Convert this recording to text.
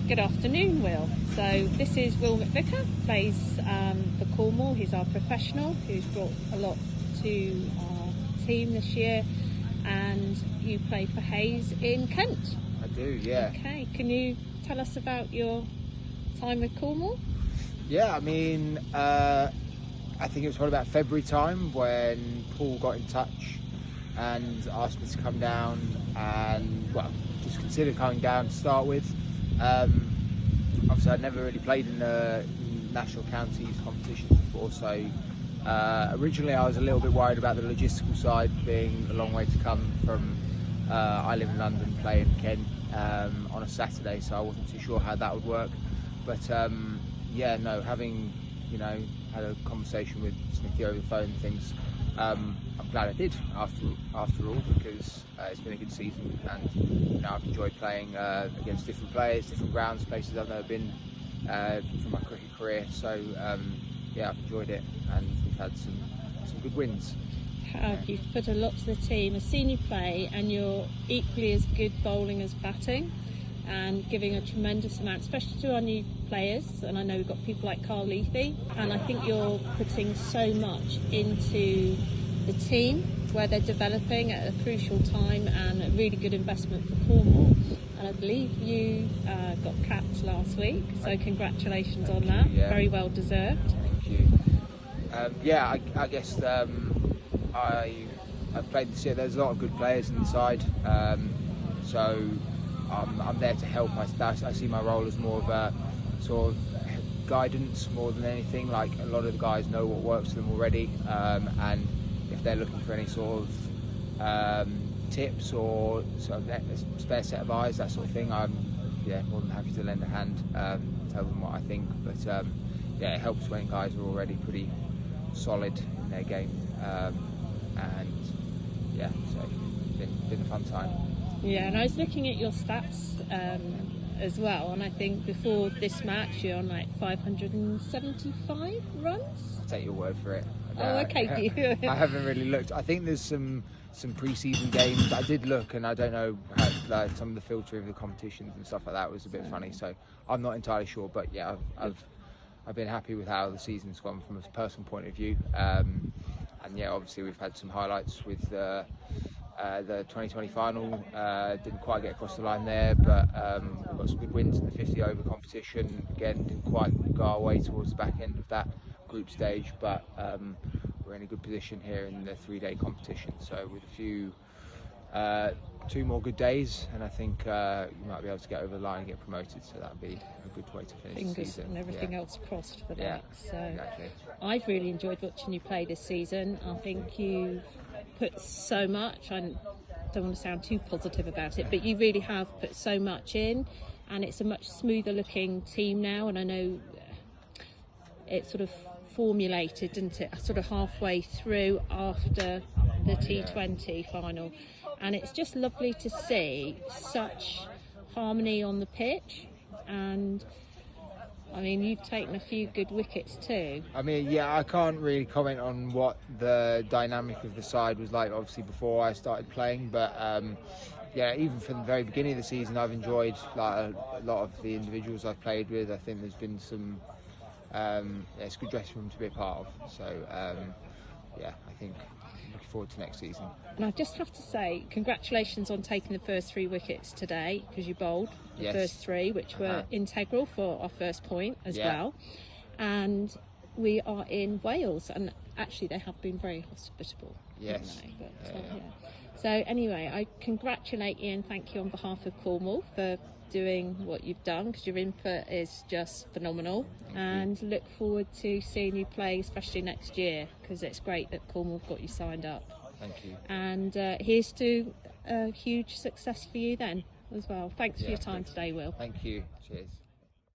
Good afternoon, Will. So this is Will MacVicar, plays for Cornwall. He's our professional who's brought a lot to our team this year, and you play for Hayes in Kent. I do, yeah. Okay, can you tell us about your time with Cornwall? Yeah, I mean, I think it was probably about February time when Paul got in touch and asked me to come down and, well, just consider coming down to start with. Obviously I'd never really played in the national counties competitions before, so originally I was a little bit worried about the logistical side, being a long way to come from I live in London, play in Kent on a Saturday, so I wasn't too sure how that would work. But yeah, no, having had a conversation with Smithy over the phone and things, I'm glad I did after all, because it's been a good season, and I've enjoyed playing against different players, different grounds, places I've never been from my cricket career. So yeah, I've enjoyed it, and we've had some good wins. You've put a lot to the team. I've seen you play, and you're equally as good bowling as batting, and giving a tremendous amount, especially to our new players. And I know we've got people like Carl Leafy, and I think you're putting so much into the team where they're developing at a crucial time, and a really good investment for Cornwall. And I believe you got capped last week, so congratulations on that. Yeah. Very well deserved. Thank you. Yeah, I guess I've played this year. There's a lot of good players inside, so I'm there to help. I see my role as more of a sort of guidance more than anything. Like, a lot of the guys know what works for them already, and if they're looking for any sort of tips or sort of a spare set of eyes, that sort of thing, I'm more than happy to lend a hand, tell them what I think. But yeah, it helps when guys are already pretty solid in their game, and yeah, so it's been a fun time. Yeah, and I was looking at your stats as well, and I think before this match you're on like 575 runs. I'll take your word for it. Oh, okay. I haven't really looked. I think there's some pre-season games. I did look, and I don't know how, like, some of the filtering of the competitions and stuff like that was a bit funny. So I'm not entirely sure, but yeah, I've been happy with how the season's gone from a personal point of view. And yeah, obviously we've had some highlights with the 2020 final. Didn't quite get across the line there, but we've got some good wins in the 50 over competition. Again, didn't quite go our way towards the back end of that group stage, but we're in a good position here in the 3-day competition. So with a few 2 more good days, and I think you might be able to get over the line and get promoted, so that'd be a good way to finish the season. And everything else crossed for that. Yeah, so exactly. I've really enjoyed watching you play this season. I think you've put so much. I don't want to sound too positive about it, but you really have put so much in, and it's a much smoother looking team now. And I know it's sort of formulated, didn't it, sort of halfway through after the T20 final, and it's just lovely to see such harmony on the pitch. And I mean, you've taken a few good wickets too. I mean, yeah, I can't really comment on what the dynamic of the side was like, obviously, before I started playing, but yeah, even from the very beginning of the season, I've enjoyed like a lot of the individuals I've played with. I think there's been some it's a good dressing room to be a part of. So yeah, I think looking forward to next season. And I just have to say, congratulations on taking the first 3 wickets today, because you bowled the first 3, which were integral for our first point as well. And we are in Wales, and actually they have been very hospitable. Yes. But, so anyway, I congratulate you and thank you on behalf of Cornwall for doing what you've done, because your input is just phenomenal. Thank you. Look forward to seeing you play, especially next year, because it's great that Cornwall got you signed up. Thank you. And here's to a huge success for you then as well. Thanks for your time today, Will. Thank you. Cheers.